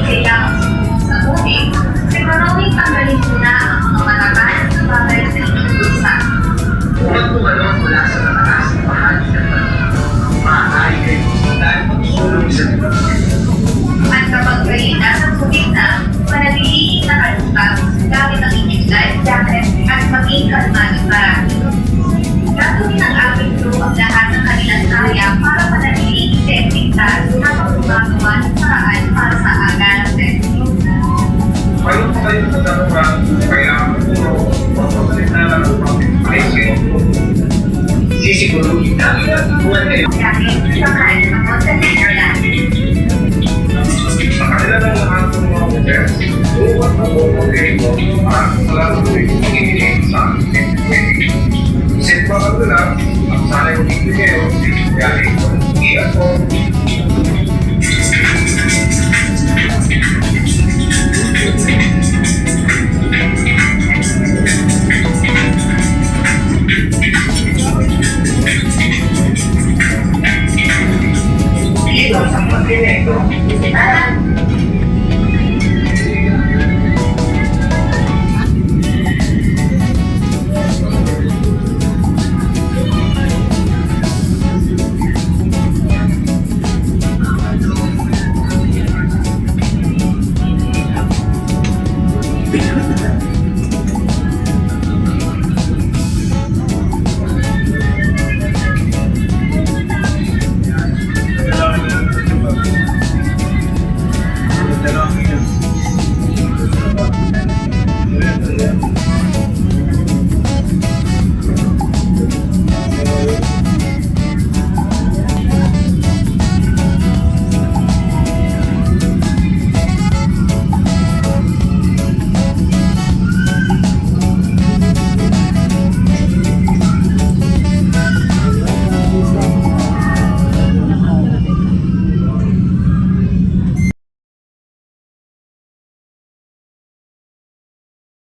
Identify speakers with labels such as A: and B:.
A: Kaya sa tubig, siguraduhin tanggalin muna ang mga matataas na bagay sa inyong bulsa.
B: Huwag tumalon mula sa mataas na bahagi ng bangka. Maaari kayo dahil magsulong sa libang.
A: At kapag kayo nasa tubig na, manatilihin na kalungkap gamit ang inyong life jacket at maging kalmado parati. Gagawin ng aking crew ang lahat ng kanilang kaya para manatilihin sa ligtas habang gumagawa ng paraan para sa aga ng rescue.
B: Mayroon pa kayo sa dalawa, kaya puro magpapalik na lang ang pag-presyo. Sisiguruhin namin at tuwan kayo.
A: Dahil sakain sa Montenegro.
B: Sa kanila ng lahat ng mga hotels, buwan na buwan kayo at malalang kayo magiging sa ating Isip pa ka lang, at sana yung hindi kayo, galing ko, iyan ko.